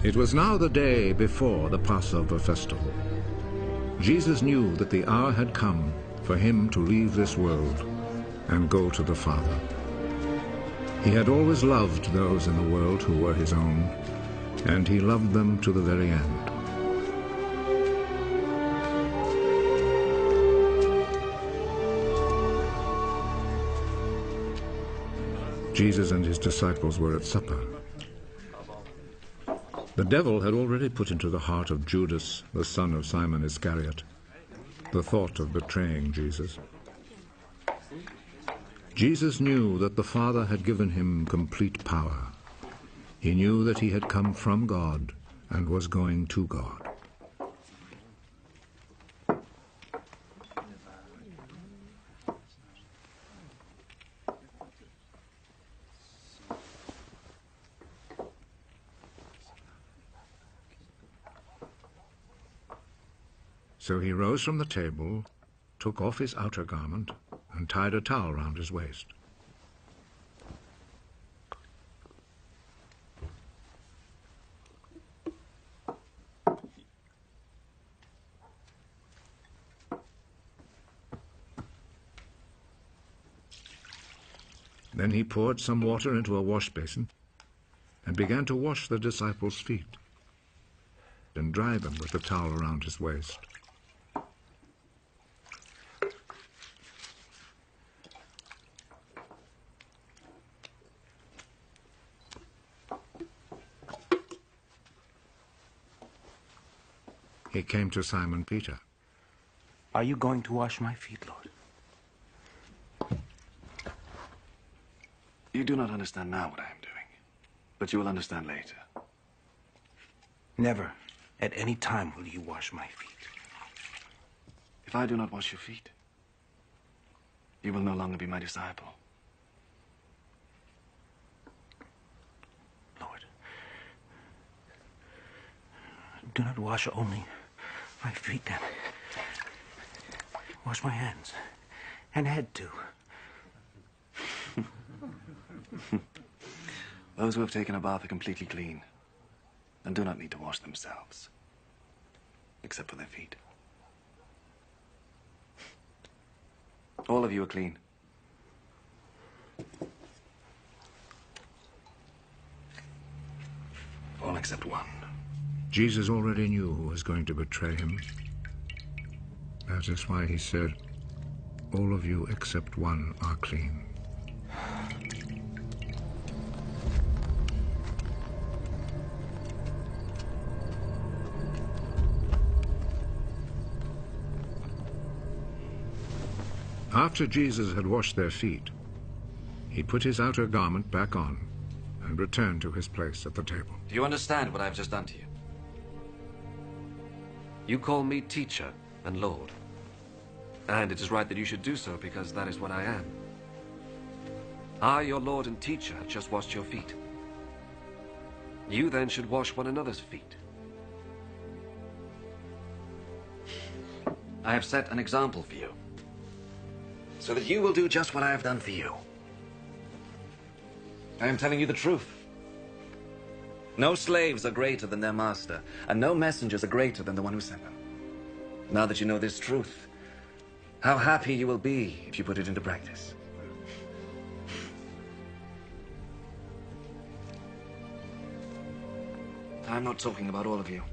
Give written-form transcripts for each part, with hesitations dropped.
It was now the day before the Passover festival. Jesus knew that the hour had come for him to leave this world and go to the Father. He had always loved those in the world who were his own, and he loved them to the very end. Jesus and his disciples were at supper. The devil had already put into the heart of Judas, the son of Simon Iscariot, the thought of betraying Jesus. Jesus knew that the Father had given him complete power. He knew that he had come from God and was going to God. So he rose from the table, took off his outer garment, and tied a towel round his waist. Then he poured some water into a wash basin and began to wash the disciples' feet and dry them with the towel around his waist. He came to Simon Peter. Are you going to wash my feet, Lord? You do not understand now what I am doing, but you will understand later. Never, at any time, will you wash my feet. If I do not wash your feet, you will no longer be my disciple. Lord, do not wash only my feet, then. Wash my hands and head, too. Those who have taken a bath are completely clean and do not need to wash themselves, except for their feet. All of you are clean. All except one. Jesus already knew who was going to betray him. That is why he said, "All of you except one are clean." After Jesus had washed their feet, he put his outer garment back on and returned to his place at the table. Do you understand what I've just done to you? You call me teacher and Lord. And it is right that you should do so, because that is what I am. I, your Lord and teacher, have just washed your feet. You then should wash one another's feet. I have set an example for you, so that you will do just what I have done for you. I am telling you the truth. No slaves are greater than their master, and no messengers are greater than the one who sent them. Now that you know this truth, how happy you will be if you put it into practice. I'm not talking about all of you.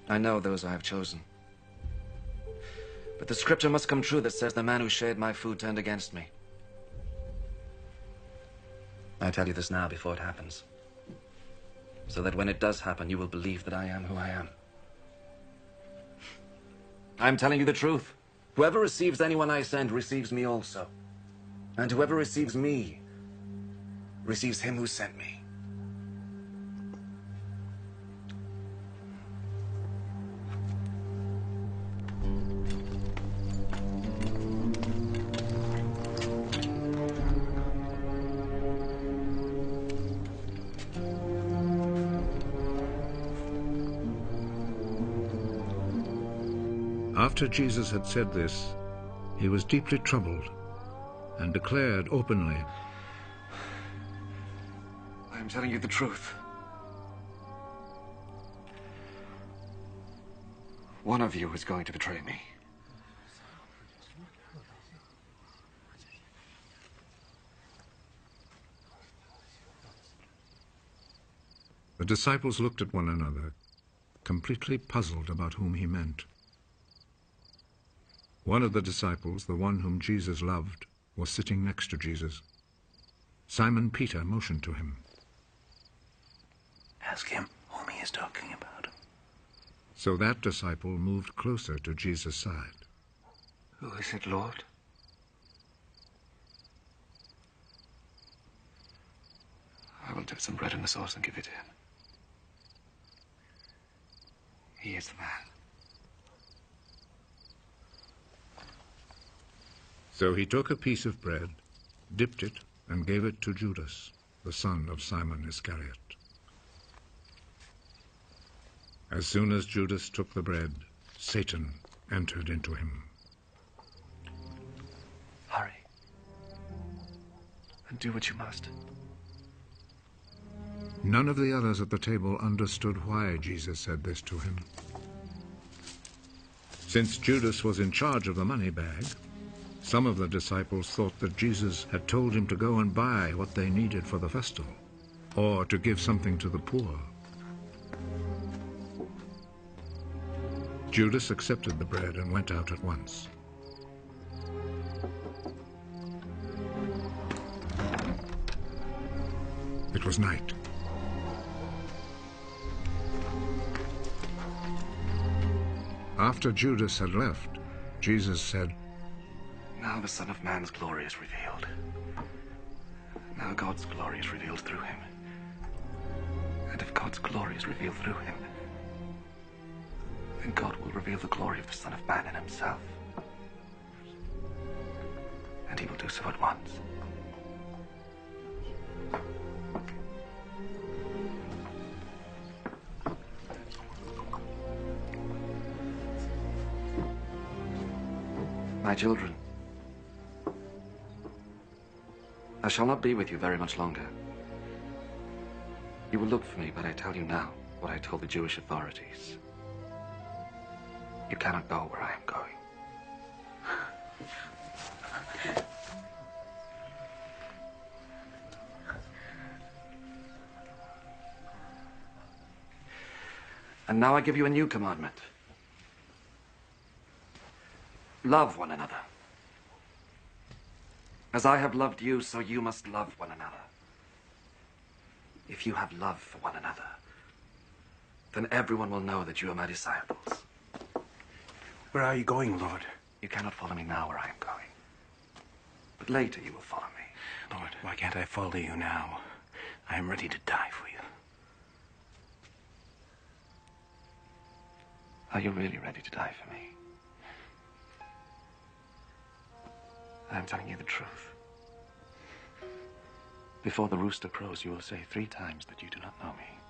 I know those I have chosen. But the scripture must come true that says the man who shared my food turned against me. I tell you this now before it happens, so that when it does happen, you will believe that I am who I am. I'm telling you the truth. Whoever receives anyone I send receives me also. And whoever receives me receives him who sent me. After Jesus had said this, he was deeply troubled and declared openly, I am telling you the truth. One of you is going to betray me. The disciples looked at one another, completely puzzled about whom he meant. One of the disciples, the one whom Jesus loved, was sitting next to Jesus. Simon Peter motioned to him. Ask him whom he is talking about. So that disciple moved closer to Jesus' side. Who is it, Lord? I will dip some bread in the sauce and give it to him. He is the man. So he took a piece of bread, dipped it, and gave it to Judas, the son of Simon Iscariot. As soon as Judas took the bread, Satan entered into him. Hurry. And do what you must. None of the others at the table understood why Jesus said this to him. Since Judas was in charge of the money bag, some of the disciples thought that Jesus had told him to go and buy what they needed for the festival, or to give something to the poor. Judas accepted the bread and went out at once. It was night. After Judas had left, Jesus said, Now the Son of Man's glory is revealed. Now God's glory is revealed through him. And if God's glory is revealed through him, then God will reveal the glory of the Son of Man in himself. And he will do so at once. My children, I shall not be with you very much longer. You will look for me, but I tell you now what I told the Jewish authorities. You cannot go where I am going. And now I give you a new commandment. Love one another. As I have loved you, so you must love one another. If you have love for one another, then everyone will know that you are my disciples. Where are you going, Lord? You cannot follow me now where I am going. But later you will follow me. Lord, why can't I follow you now? I am ready to die for you. Are you really ready to die for me? I am telling you the truth. Before the rooster crows, you will say 3 times that you do not know me.